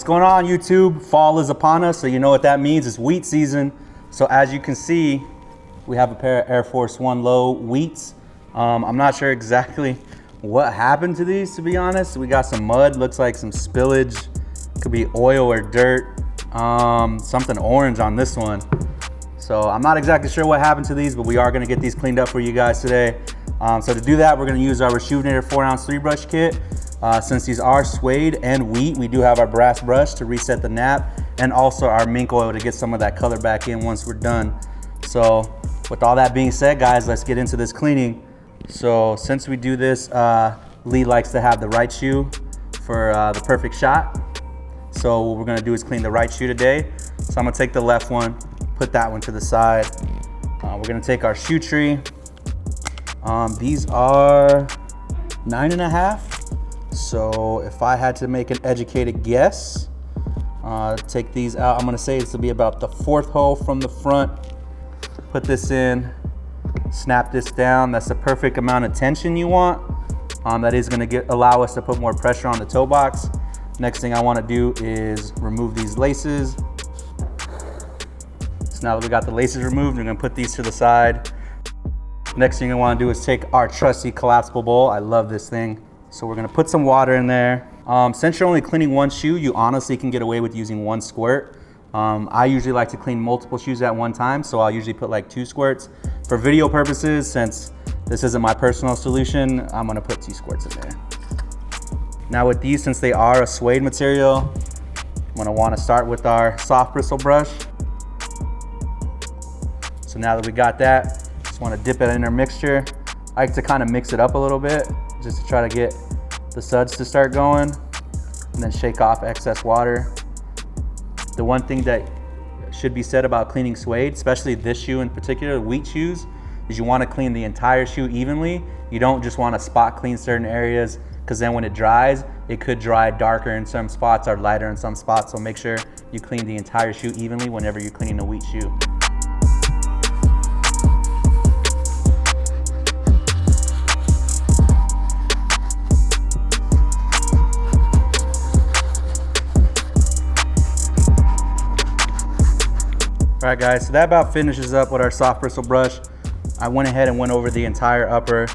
What's going on, YouTube? Fall is upon us, so you know what that means. It's wheat season. So as you can see, we have a pair of Air Force One Low wheats. I'm not sure exactly what happened to these, to be honest. We got some mud, looks like some spillage. Could be oil or dirt. Something orange on this one. So I'm not exactly sure what happened to these, but we are gonna get these cleaned up for you guys today. So to do that, we're gonna use our Reshoevn8r 4-ounce 3-brush kit. Since these are suede and wheat, we do have our brass brush to reset the nap, and also our mink oil to get some of that color back in once we're done. So with all that being said, guys, let's get into this cleaning. So since we do this, Lee likes to have the right shoe for the perfect shot. So what we're gonna do is clean the right shoe today. So I'm gonna take the left one, put that one to the side. We're gonna take our shoe tree. These are 9.5. So if I had to make an educated guess, take these out, I'm gonna say it's to be about the 4th hole from the front. Put this in, snap this down. That's the perfect amount of tension you want. That is gonna allow us to put more pressure on the toe box. Next thing I wanna do is remove these laces. So now that we got the laces removed, we're gonna put these to the side. Next thing I wanna do is take our trusty collapsible bowl. I love this thing. So we're gonna put some water in there. Since you're only cleaning one shoe, you honestly can get away with using 1 squirt. I usually like to clean multiple shoes at one time, so I'll usually put like 2 squirts. For video purposes, since this isn't my personal solution, I'm gonna put 2 squirts in there. Now with these, since they are a suede material, I'm gonna wanna start with our soft bristle brush. So now that we got that, just wanna dip it in our mixture. I like to kind of mix it up a little bit, just to try to get the suds to start going, and then shake off excess water. The one thing that should be said about cleaning suede, especially this shoe in particular, wheat shoes, is you want to clean the entire shoe evenly. You don't just want to spot clean certain areas, because then when it dries, it could dry darker in some spots or lighter in some spots. So make sure you clean the entire shoe evenly whenever you're cleaning a wheat shoe. All right, guys, so that about finishes up with our soft bristle brush. I went ahead and went over the entire upper.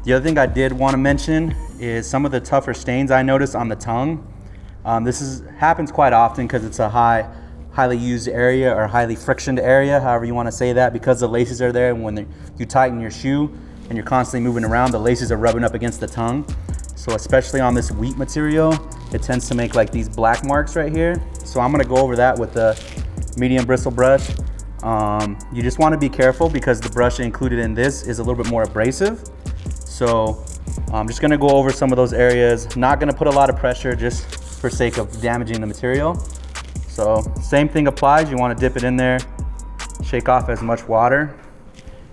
The other thing I did want to mention is some of the tougher stains I noticed on the tongue. This happens quite often because it's a highly used area or highly frictioned area, however you want to say that, because the laces are there, and when you tighten your shoe and you're constantly moving around, the laces are rubbing up against the tongue. So especially on this wheat material, it tends to make like these black marks right here. So I'm gonna go over that with the medium bristle brush. You just want to be careful because the brush included in this is a little bit more abrasive. So I'm just going to go over some of those areas. Not going to put a lot of pressure just for sake of damaging the material. So same thing applies. You want to dip it in there, shake off as much water.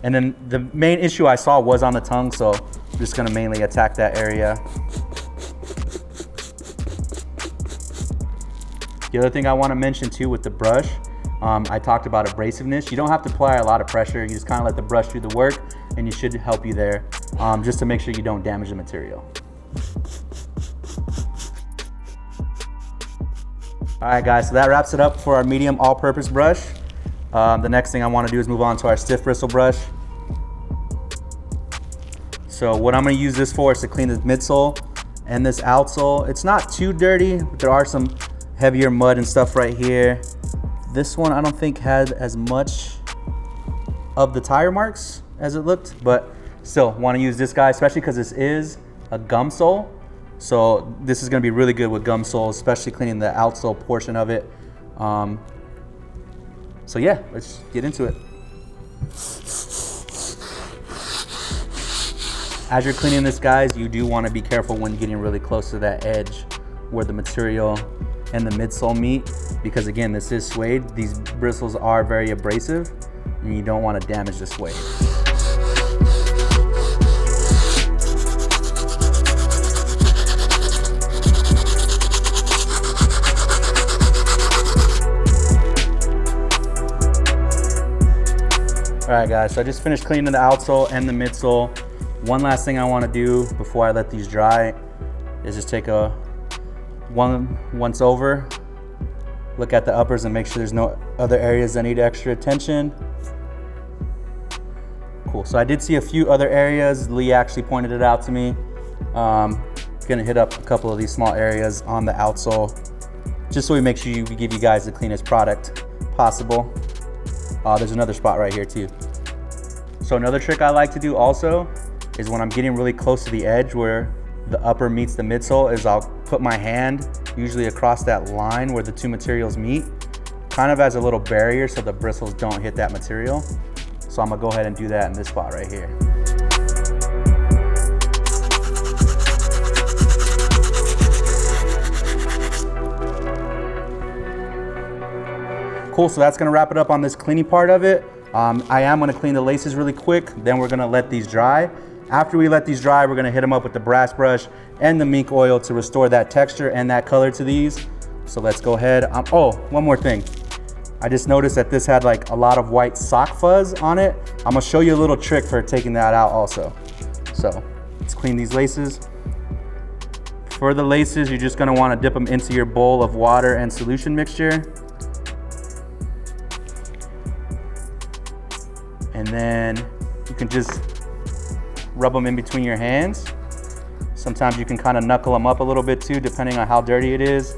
And then the main issue I saw was on the tongue, so I'm just going to mainly attack that area. The other thing I want to mention too with the brush, I talked about abrasiveness. You don't have to apply a lot of pressure. You just kind of let the brush do the work, and you should help you there, just to make sure you don't damage the material. All right, guys, so that wraps it up for our medium all-purpose brush. The next thing I want to do is move on to our stiff bristle brush. So what I'm going to use this for is to clean this midsole and this outsole. It's not too dirty, but there are some heavier mud and stuff right here. This one I don't think had as much of the tire marks as it looked, but still want to use this guy, especially because this is a gum sole. So this is going to be really good with gum soles, especially cleaning the outsole portion of it. So yeah, let's get into it. As you're cleaning this, guys, you do want to be careful when getting really close to that edge where the material and the midsole meet, because again, this is suede. These bristles are very abrasive, and you don't want to damage the suede. All right, guys, so I just finished cleaning the outsole and the midsole. One last thing I want to do before I let these dry is just take a once over, look at the uppers and make sure there's no other areas that need extra attention. Cool, so I did see a few other areas. Lee actually pointed it out to me. Gonna hit up a couple of these small areas on the outsole, just so we make sure we give you guys the cleanest product possible. There's another spot right here too. So another trick I like to do also is when I'm getting really close to the edge where the upper meets the midsole, is I'll put my hand usually across that line where the two materials meet, kind of as a little barrier so the bristles don't hit that material. So I'm gonna go ahead and do that in this spot right here. Cool, so that's gonna wrap it up on this cleaning part of it. I am gonna clean the laces really quick, then we're gonna let these dry. After we let these dry, we're gonna hit them up with the brass brush and the mink oil to restore that texture and that color to these. So let's go ahead. Oh, one more thing. I just noticed that this had like a lot of white sock fuzz on it. I'm gonna show you a little trick for taking that out also. So let's clean these laces. For the laces, you're just gonna wanna dip them into your bowl of water and solution mixture. And then you can just rub them in between your hands. Sometimes you can kind of knuckle them up a little bit too, depending on how dirty it is.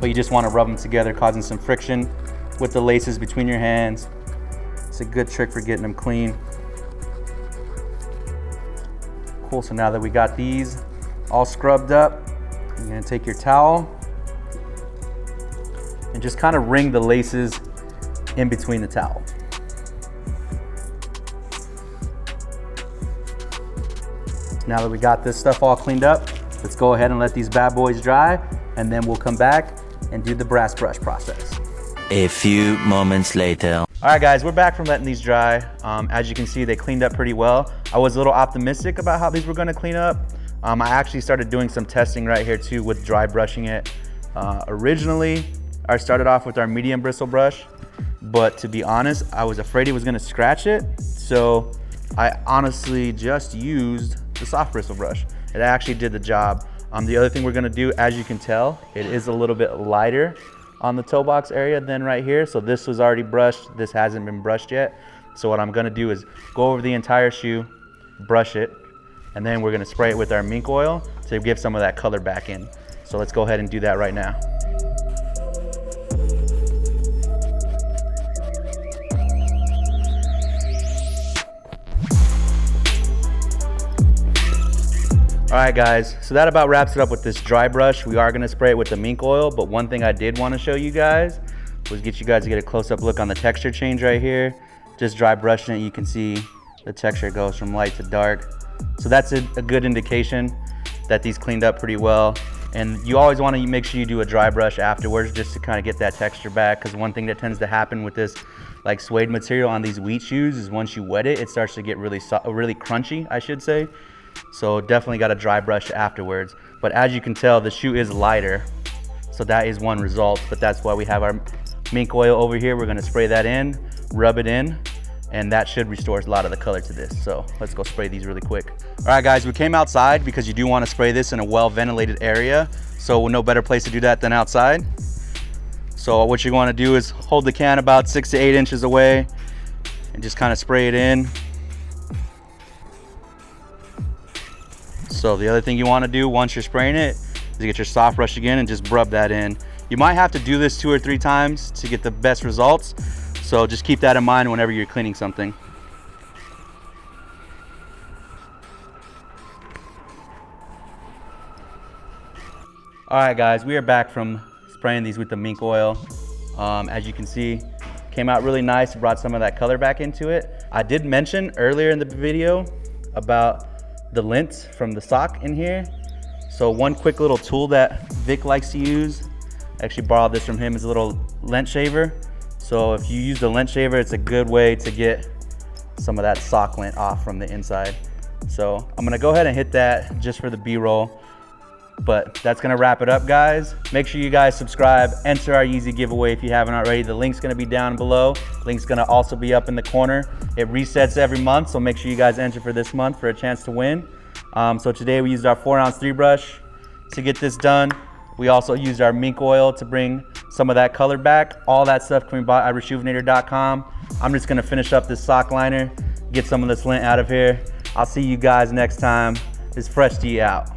But you just want to rub them together, causing some friction with the laces between your hands. It's a good trick for getting them clean. Cool, so now that we got these all scrubbed up, you're gonna take your towel and just kind of wring the laces in between the towel. Now that we got this stuff all cleaned up, let's go ahead and let these bad boys dry, and then we'll come back and do the brass brush process. A few moments later. All right guys, we're back from letting these dry. As you can see, they cleaned up pretty well. I was a little optimistic about how these were gonna clean up. I actually started doing some testing right here too with dry brushing it. Originally, I started off with our medium bristle brush, but to be honest, I was afraid it was gonna scratch it. So I honestly just used the soft bristle brush. It actually did the job. The other thing we're gonna do, as you can tell, it is a little bit lighter on the toe box area than right here. So this was already brushed, this hasn't been brushed yet. So what I'm gonna do is go over the entire shoe, brush it, and then we're gonna spray it with our mink oil to give some of that color back in. So let's go ahead and do that right now. All right guys, so that about wraps it up with this dry brush. We are gonna spray it with the mink oil, but one thing I did wanna show you guys was get you guys to get a close-up look on the texture change right here. Just dry brushing it, you can see the texture goes from light to dark. So that's a good indication that these cleaned up pretty well. And you always wanna make sure you do a dry brush afterwards just to kind of get that texture back, because one thing that tends to happen with this like suede material on these wheat shoes is once you wet it, it starts to get really crunchy, I should say. So definitely got a dry brush afterwards. But as you can tell, the shoe is lighter. So that is one result, but that's why we have our mink oil over here. We're gonna spray that in, rub it in, and that should restore a lot of the color to this. So let's go spray these really quick. All right guys, we came outside because you do wanna spray this in a well-ventilated area. So no better place to do that than outside. So what you wanna do is hold the can about 6 to 8 inches away and just kind of spray it in. So the other thing you want to do once you're spraying it is get your soft brush again and just rub that in. You might have to do this 2 or 3 times to get the best results. So just keep that in mind whenever you're cleaning something. All right guys, we are back from spraying these with the mink oil. As you can see, came out really nice, brought some of that color back into it. I did mention earlier in the video about the lint from the sock in here. So one quick little tool that Vic likes to use, I actually borrowed this from him, is a little lint shaver. So if you use the lint shaver, it's a good way to get some of that sock lint off from the inside. So I'm gonna go ahead and hit that just for the B-roll. But that's gonna wrap it up, guys. Make sure you guys subscribe, enter our Yeezy giveaway if you haven't already. The link's gonna be down below. Link's gonna also be up in the corner. It resets every month, so make sure you guys enter for this month for a chance to win. So today we used our 4-ounce 3 brush. to get this done. We also used our mink oil to bring some of that color back. All that stuff can be bought at rejuvenator.com. I'm just gonna finish up this sock liner, get some of this lint out of here. I'll see you guys next time. It's Fresh D out.